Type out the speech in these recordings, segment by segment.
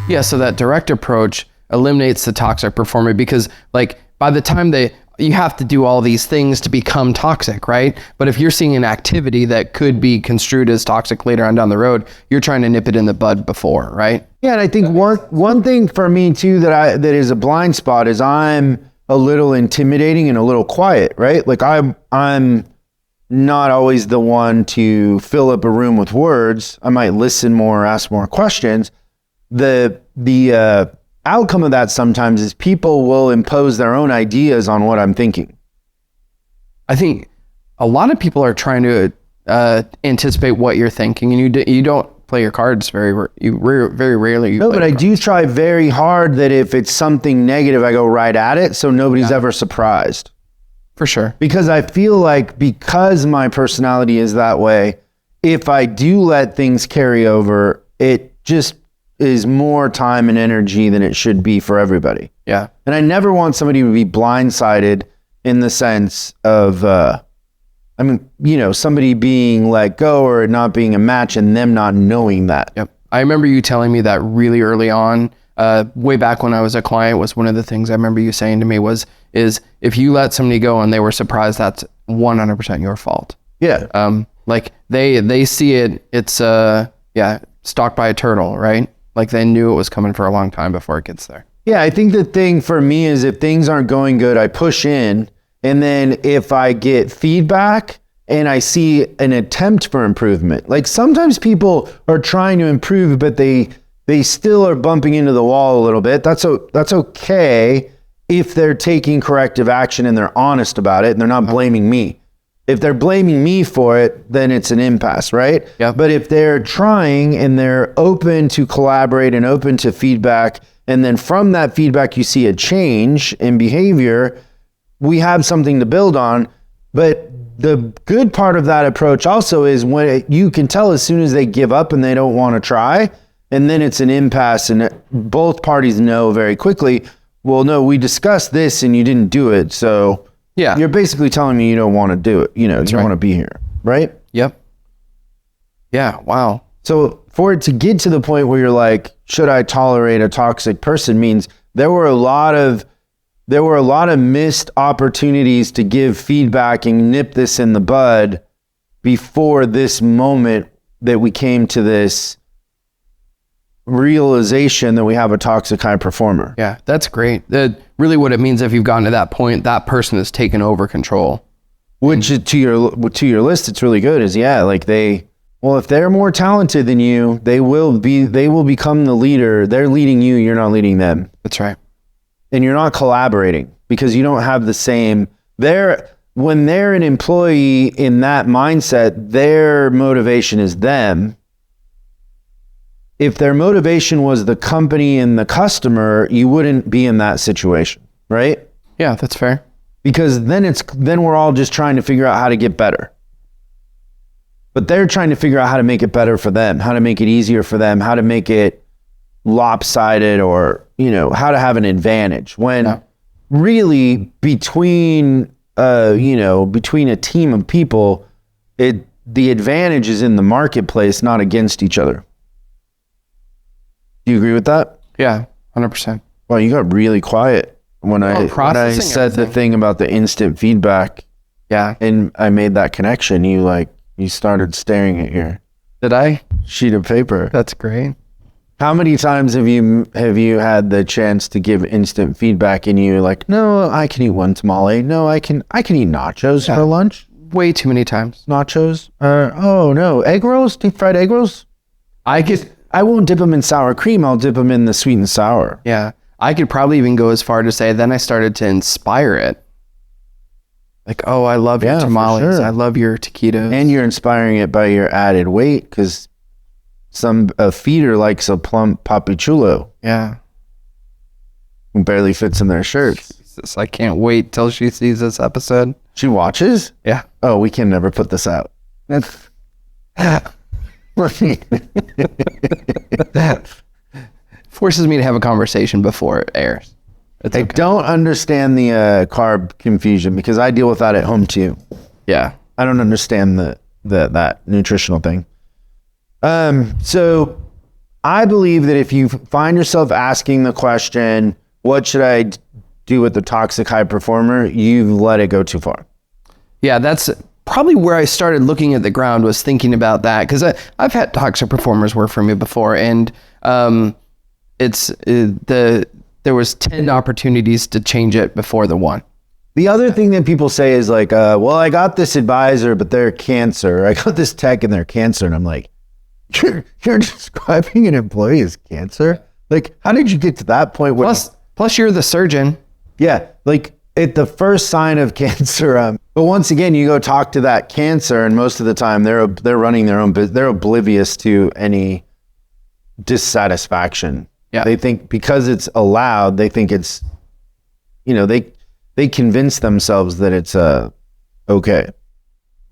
Yeah, so that direct approach eliminates the toxic performer because like by the time you have to do all these things to become toxic, right? But if you're seeing an activity that could be construed as toxic later on down the road, you're trying to nip it in the bud before, right? Yeah, and I think one thing for me too that is a blind spot is I'm a little intimidating and a little quiet, right? Like I'm not always the one to fill up a room with words. I might listen more, ask more questions. The outcome of that sometimes is people will impose their own ideas on what I'm thinking. I think a lot of people are trying to anticipate what you're thinking, and you don't play your cards very rarely. No, but I do try very hard that if it's something negative, I go right at it, so nobody's ever surprised. For sure. Because I feel like because my personality is that way, if I do let things carry over, it just is more time and energy than it should be for everybody. Yeah. And I never want somebody to be blindsided in the sense of, somebody being let go or not being a match and them not knowing that. Yep. I remember you telling me that really early on, way back when I was a client, was one of the things I remember you saying to me is if you let somebody go and they were surprised, that's 100% your fault. Yeah. Like they see it's stalked by a turtle, right? Like they knew it was coming for a long time before it gets there. Yeah, I think the thing for me is if things aren't going good, I push in. And then if I get feedback and I see an attempt for improvement, like sometimes people are trying to improve, but they still are bumping into the wall a little bit. That's okay if they're taking corrective action and they're honest about it and they're not blaming me. If they're blaming me for it, then it's an impasse, right? Yeah. But if they're trying and they're open to collaborate and open to feedback, and then from that feedback you see a change in behavior, we have something to build on. But the good part of that approach also is when you can tell as soon as they give up and they don't want to try, and then it's an impasse and both parties know very quickly, well, no, we discussed this and you didn't do it, so... Yeah, you're basically telling me you don't want to do it. You don't want to be here, right? Yep. Yeah. Wow. So for it to get to the point where you're like, should I tolerate a toxic person, means there were a lot of missed opportunities to give feedback and nip this in the bud before this moment that we came to this realization that we have a toxic high performer. Yeah, that's great. Really what it means, if you've gotten to that point, that person has taken over control. Which to your list, it's really good is if they're more talented than you, they will become the leader. They're leading you, you're not leading them. That's right. And you're not collaborating because you don't have the same, when they're an employee in that mindset, their motivation is them. If their motivation was the company and the customer, you wouldn't be in that situation, right? Yeah, that's fair. Because then we're all just trying to figure out how to get better. But they're trying to figure out how to make it better for them, how to make it easier for them, how to make it lopsided, or, how to have an advantage. When really between a team of people, the advantage is in the marketplace, not against each other. Do you agree with that? Yeah, 100%. Well, you got really quiet when I said the thing about the instant feedback. Yeah. And I made that connection. You started staring at your Did I? sheet of paper. That's great. How many times have you had the chance to give instant feedback and you're like, no, I can eat one tamale. No, I can eat nachos for lunch. Way too many times. Nachos? Oh no, egg rolls, deep fried egg rolls. I won't dip them in sour cream. I'll dip them in the sweet and sour. Yeah. I could probably even go as far to say, then I started to inspire it. Like, oh, I love your tamales. Sure. I love your taquitos. And you're inspiring it by your added weight because a feeder likes a plump papichulo. Yeah. Who barely fits in their shirts. Jesus, I can't wait till she sees this episode. She watches? Yeah. Oh, we can never put this out. That's... Forces me to have a conversation before it airs. I don't understand the carb confusion because I deal with that at home too. Yeah. I don't understand that nutritional thing. So I believe that if you find yourself asking the question, what should I do with the toxic high performer? You've let it go too far. Yeah, that's probably where I started looking at the ground, was thinking about that, because I've had toxic performers work for me before, and there was 10 opportunities to change it before the one. The other thing that people say is like, well, I got this advisor, but they're cancer. I got this tech and they're cancer. And I'm like, you're describing an employee as cancer? Like, how did you get to that point? Plus you're the surgeon. Yeah, like at the first sign of cancer. But once again, you go talk to that cancer, and most of the time they're running their own business. They're oblivious to any dissatisfaction. Yeah. They think because it's allowed, they think it's, they convince themselves that it's okay.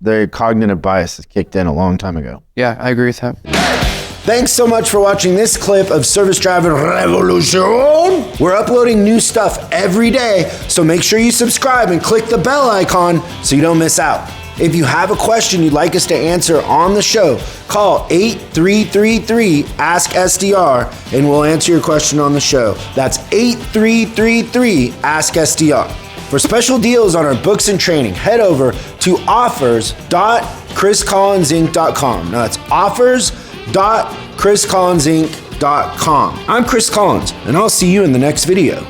Their cognitive bias is kicked in a long time ago. Yeah, I agree with that. Thanks so much for watching this clip of Service Driver Revolution. We're uploading new stuff every day, so make sure you subscribe and click the bell icon so you don't miss out. If you have a question you'd like us to answer on the show, call 8333-ASK-SDR and we'll answer your question on the show. That's 8333-ASK-SDR. For special deals on our books and training, head over to offers.chriscollinsinc.com. Now that's offers.chriscollinsinc.com. I'm Chris Collins, and I'll see you in the next video.